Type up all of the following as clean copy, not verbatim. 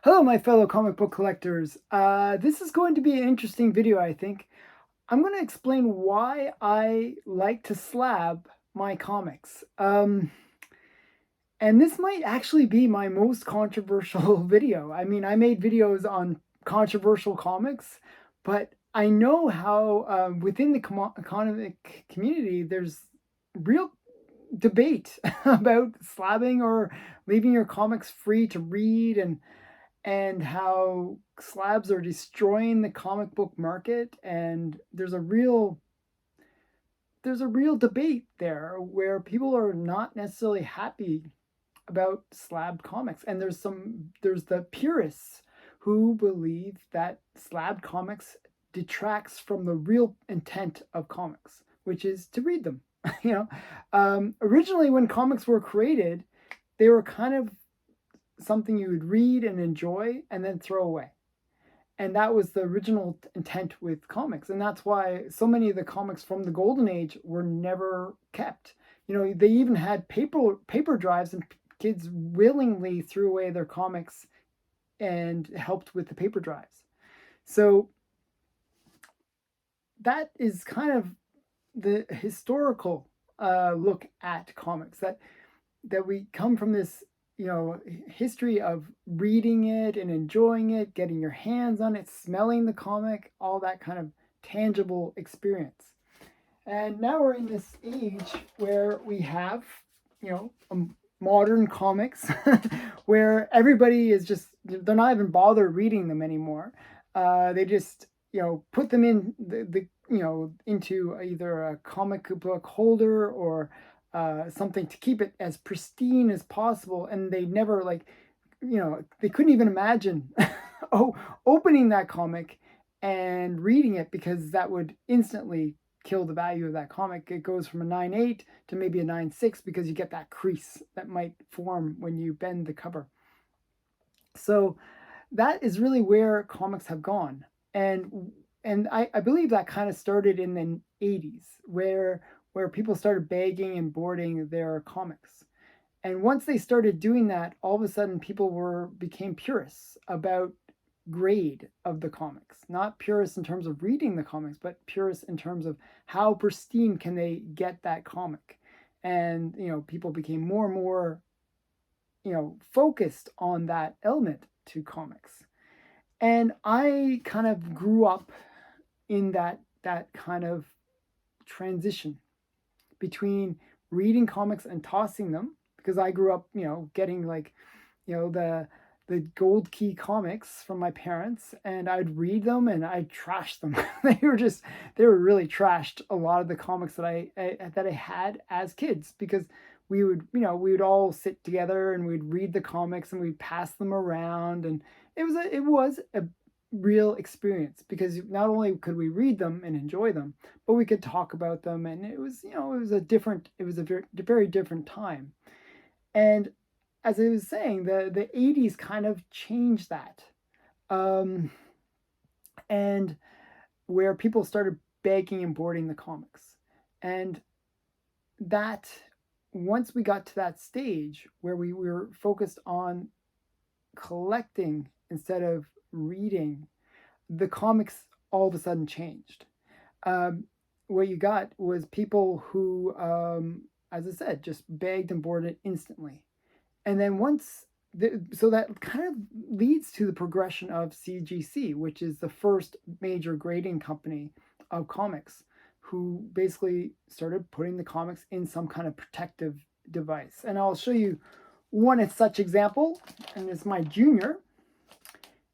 Hello, my fellow comic book collectors. This is going to be an interesting video, I think. I'm going to explain why I like to slab my comics. And this might actually be my most controversial video. I mean, I made videos on controversial comics, but I know how within the economic community, there's real debate about slabbing or leaving your comics free to read and how slabs are destroying the comic book market, and there's a real debate there where people are not necessarily happy about slab comics, and there's the purists who believe that slab comics detracts from the real intent of comics, which is to read them. Originally when comics were created, they were kind of something you would read and enjoy and then throw away. And that was the original intent with comics. And that's why so many of the comics from the golden age were never kept. They even had paper drives, and kids willingly threw away their comics and helped with the paper drives. So that is kind of the historical look at comics, that we come from this history of reading it and enjoying it, getting your hands on it, smelling the comic, all that kind of tangible experience. And now we're in this age where we have modern comics where everybody is just, they're not even bothered reading them anymore. They just put them in the into either a comic book holder or something to keep it as pristine as possible, and they never they couldn't even imagine opening that comic and reading it, because that would instantly kill the value of that comic. It goes from a 9.8 to maybe a 9.6 because you get that crease that might form when you bend the cover. So that is really where comics have gone. And I believe that kind of started in the 80s, where people started bagging and boarding their comics. And once they started doing that, all of a sudden people became purists about grade of the comics. Not purists in terms of reading the comics, but purists in terms of how pristine can they get that comic. And people became more and more focused on that element to comics. And I kind of grew up in that kind of transition between reading comics and tossing them, because I grew up, getting the gold key comics from my parents, and I'd read them and I'd trash them. They were really trashed, a lot of the comics that I had as kids, because we would all sit together and we'd read the comics and we'd pass them around, and it was a real experience, because not only could we read them and enjoy them, but we could talk about them, and it was a very different time. And as I was saying, the 80s kind of changed that, and where people started begging and boarding the comics. And that, once we got to that stage where we were focused on collecting instead of reading, the comics all of a sudden changed. What you got was people who, as I said, just begged and boarded instantly. And then so that kind of leads to the progression of CGC, which is the first major grading company of comics, who basically started putting the comics in some kind of protective device. And I'll show you one such example, and it's my junior.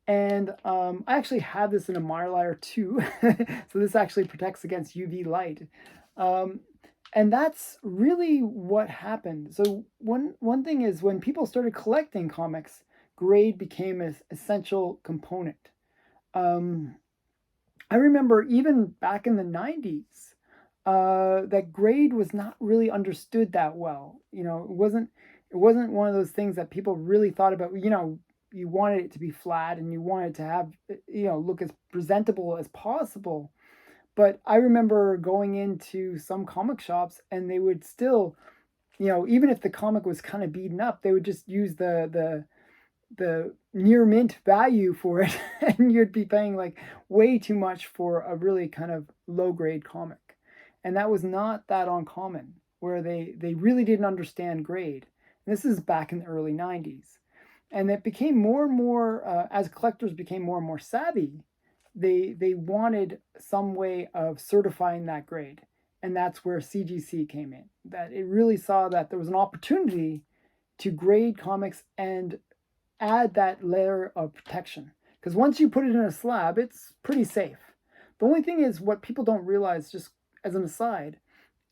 And I actually have this in a Mylar too. So this actually protects against UV light. And that's really what happened. So one thing is, when people started collecting comics, grade became an essential component. I remember even back in the 90s, that grade was not really understood that well. It wasn't one of those things that people really thought about. You wanted it to be flat, and you wanted to have, look as presentable as possible. But I remember going into some comic shops, and they would still, even if the comic was kind of beaten up, they would just use the the near mint value for it, and you'd be paying like way too much for a really kind of low grade comic. And that was not that uncommon, where they really didn't understand grade. And this is back in the early 90s. And it became more and more, as collectors became more and more savvy, they wanted some way of certifying that grade. And that's where CGC came in. That it really saw that there was an opportunity to grade comics and add that layer of protection. Because once you put it in a slab, it's pretty safe. The only thing is, what people don't realize, just as an aside,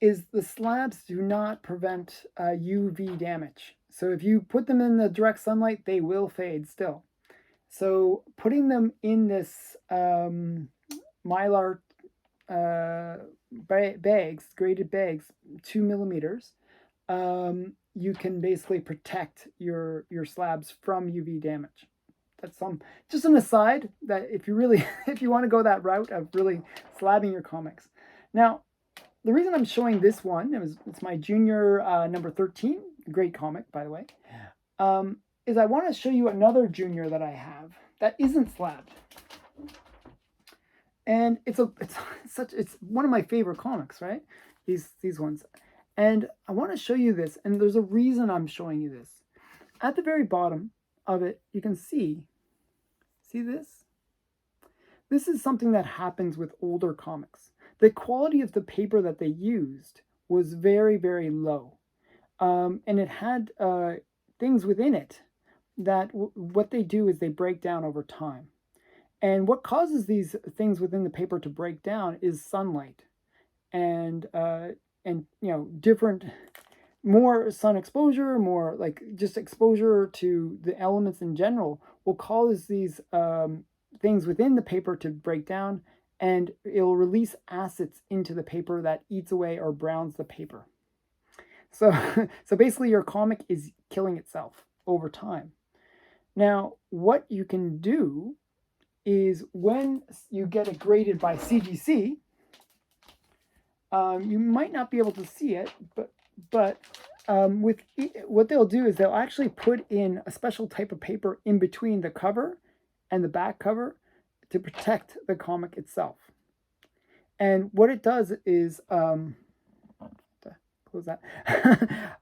is the slabs do not prevent UV damage. So if you put them in the direct sunlight, they will fade still. So putting them in this mylar bags, graded bags, 2 millimeters, you can basically protect your slabs from UV damage. That's just an aside, that if you really if you want to go that route of really slabbing your comics. Now, the reason I'm showing this one, it's my junior number 13, great comic by the way, is I want to show you another junior that I have that isn't slabbed. And it's one of my favorite comics, right? These ones. And I want to show you this, and there's a reason I'm showing you this. At the very bottom of it, you can see this? This is something that happens with older comics. The quality of the paper that they used was very, very low. And it had things within it that what they do is they break down over time. And what causes these things within the paper to break down is sunlight. And different, more sun exposure, more like just exposure to the elements in general will cause these things within the paper to break down, and it'll release acids into the paper that eats away or browns the paper. So, so basically your comic is killing itself over time. Now, what you can do is when you get it graded by CGC, you might not be able to see it, but what they'll do is they'll actually put in a special type of paper in between the cover and the back cover to protect the comic itself. And what it does is, close that.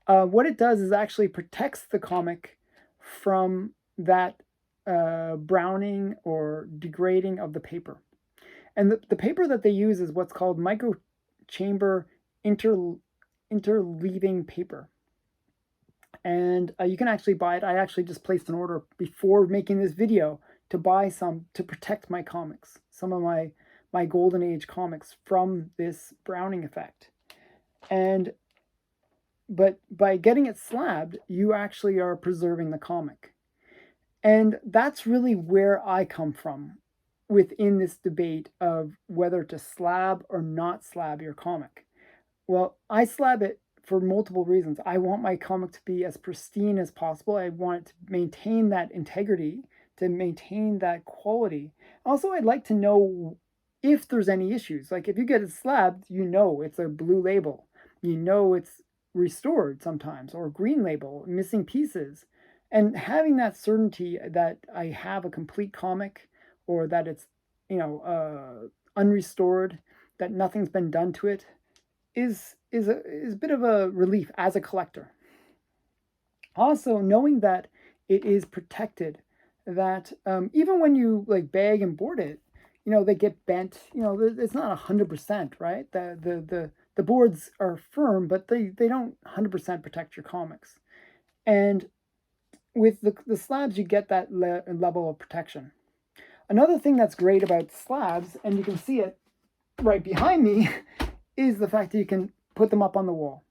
What it does is actually protects the comic from that browning or degrading of the paper. And the paper that they use is what's called microchamber interleaving paper. And you can actually buy it. I actually just placed an order before making this video to buy some to protect my comics, some of my golden age comics from this browning effect. But by getting it slabbed, you actually are preserving the comic. And that's really where I come from within this debate of whether to slab or not slab your comic. Well, I slab it for multiple reasons. I want my comic to be as pristine as possible. I want it to maintain that integrity, to maintain that quality. Also, I'd like to know if there's any issues. Like if you get it slabbed, you know it's a blue label. You know it's restored sometimes, or green label, missing pieces. And having that certainty that I have a complete comic, or that it's, unrestored, that nothing's been done to it, is a bit of a relief as a collector. Also, knowing that it is protected, that even when you like bag and board it, they get bent. It's not 100%, right? The boards are firm, but they don't 100% protect your comics. And with the slabs, you get that level of protection. Another thing that's great about slabs, and you can see it right behind me, is the fact that you can put them up on the wall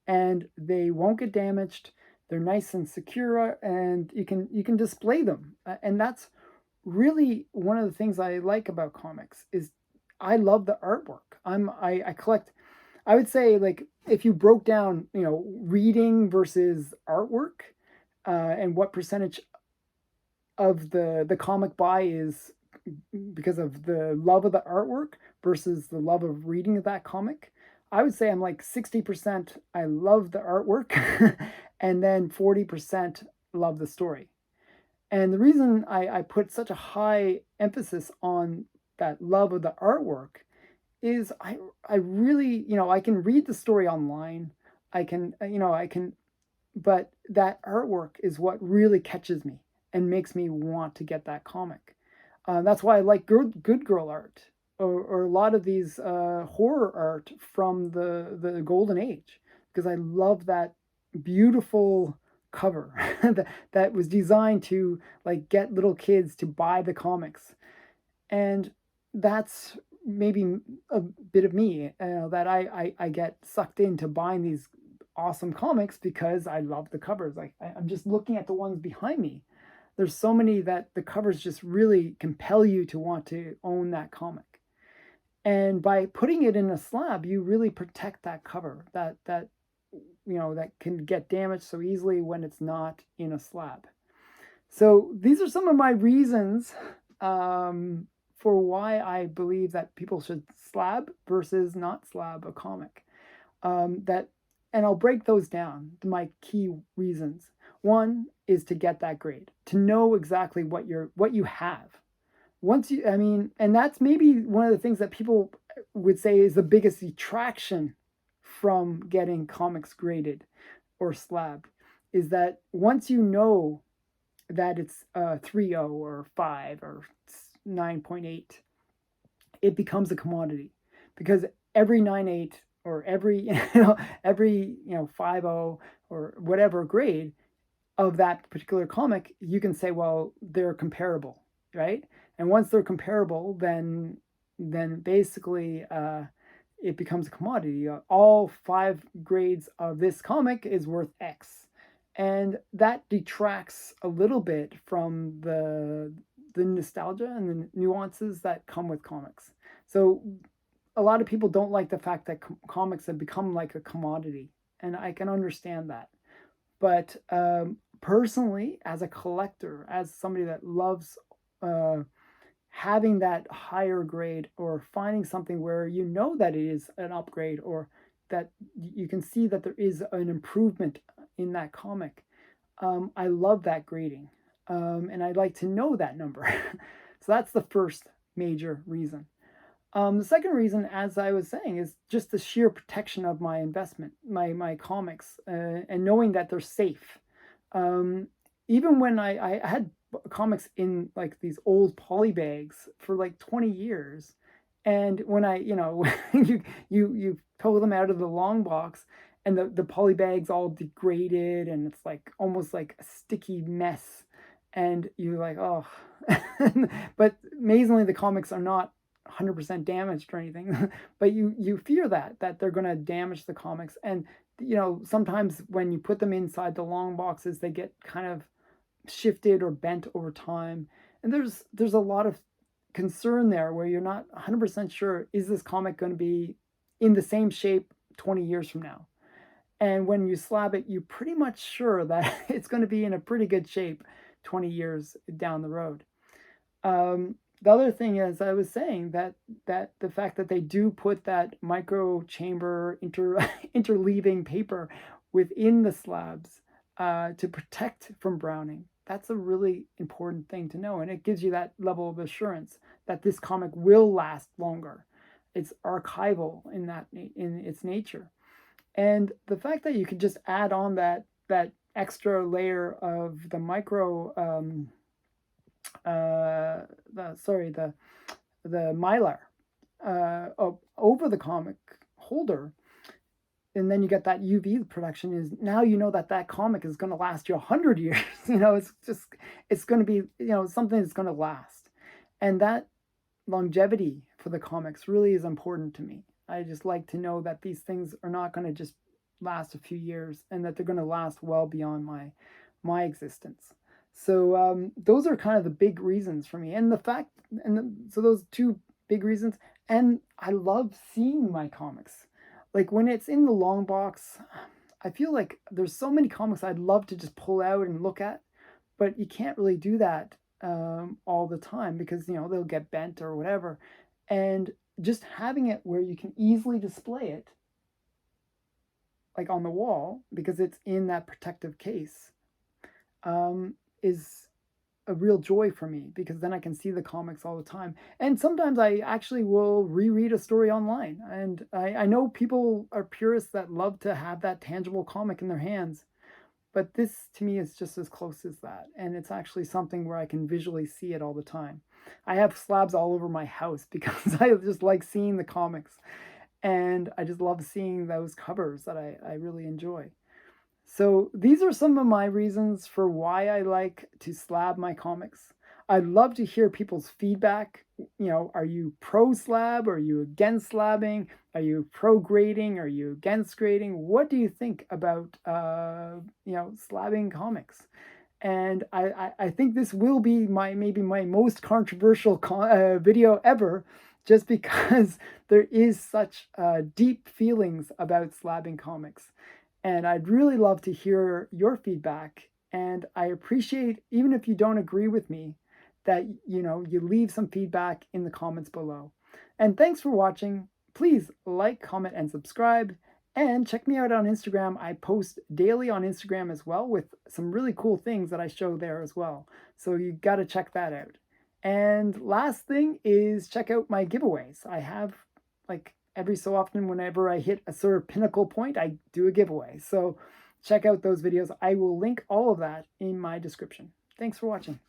and they won't get damaged. They're nice and secure, and you can display them. And that's really one of the things I like about comics is I love the artwork. I collect. I would say, like, if you broke down, reading versus artwork, and what percentage of the comic buy is because of the love of the artwork versus the love of reading of that comic, I would say I'm like 60% I love the artwork and then 40% love the story. And the reason I put such a high emphasis on that love of the artwork is I really, I can read the story online. I can, I can, but that artwork is what really catches me and makes me want to get that comic. That's why I like good girl art, or a lot of these horror art from the golden age, because I love that beautiful cover that was designed to like get little kids to buy the comics. And that's maybe a bit of me, that I get sucked into buying these awesome comics because I love the covers. Like I'm just looking at the ones behind me. There's so many that the covers just really compel you to want to own that comic. And by putting it in a slab, you really protect that cover that can get damaged so easily when it's not in a slab. So these are some of my reasons for why I believe that people should slab versus not slab a comic. That, and I'll break those down to my key reasons. One is to get that grade, to know exactly what you have. Once you, I mean, and that's maybe one of the things that people would say is the biggest detraction from getting comics graded or slabbed, is that once you know that it's 3.0 or 5 or 9.8, it becomes a commodity, because every 9.8 or every 5.0 or whatever grade of that particular comic, you can say, well, they're comparable, right? And once they're comparable, then basically it becomes a commodity. All 5 grades of this comic is worth X, and that detracts a little bit from the nostalgia and the nuances that come with comics. So a lot of people don't like the fact that comics have become like a commodity, and I can understand that. But personally, as a collector, as somebody that loves having that higher grade, or finding something where you know that it is an upgrade, or that you can see that there is an improvement in that comic, I love that grading. And I'd like to know that number. So that's the first major reason. The second reason, as I was saying, is just the sheer protection of my investment, my comics, and knowing that they're safe. Um, Even when I had comics in like these old poly bags for like 20 years, and when you pull them out of the long box, and the poly bag's all degraded, and it's like almost like a sticky mess, and you're like, oh. But amazingly, the comics are not 100% damaged or anything. But you fear that they're going to damage the comics. And sometimes when you put them inside the long boxes, they get kind of shifted or bent over time, and there's a lot of concern there, where you're not 100% sure, is this comic going to be in the same shape 20 years from now? And when you slab it, you're pretty much sure that it's going to be in a pretty good shape 20 years down the road. The other thing is, I was saying that the fact that they do put that micro chamber interleaving paper within the slabs to protect from browning, that's a really important thing to know, and it gives you that level of assurance that this comic will last longer. It's archival in its nature, and the fact that you could just add on that extra layer of the micro the mylar over the comic holder, and then you get that UV protection, is now that comic is going to last you 100 years. It's going to be something that's going to last, and that longevity for the comics really is important to me. I just like to know that these things are not going to just last a few years, and that they're going to last well beyond my existence. So those are kind of the big reasons for me, and so those two big reasons. And I love seeing my comics, like when it's in the long box. I feel like there's so many comics I'd love to just pull out and look at, but you can't really do that all the time, because they'll get bent or whatever. And just having it where you can easily display it, like on the wall, because it's in that protective case, is a real joy for me, because then I can see the comics all the time. And sometimes I actually will reread a story online. And I know people are purists that love to have that tangible comic in their hands, but this to me is just as close as that. And it's actually something where I can visually see it all the time. I have slabs all over my house because I just like seeing the comics. And I just love seeing those covers that I really enjoy. So these are some of my reasons for why I like to slab my comics. I'd love to hear people's feedback. Are you pro slab? Are you against slabbing? Are you pro grading? Are you against grading? What do you think about slabbing comics? And I think this will be maybe my most controversial video ever, just because there is such deep feelings about slabbing comics. And I'd really love to hear your feedback. And I appreciate, even if you don't agree with me, that you leave some feedback in the comments below. And thanks for watching. Please like, comment, and subscribe. And check me out on Instagram. I post daily on Instagram as well, with some really cool things that I show there as well. So you got to check that out. And last thing is, check out my giveaways. I have, like, every so often, whenever I hit a sort of pinnacle point, I do a giveaway. So check out those videos. I will link all of that in my description. Thanks for watching.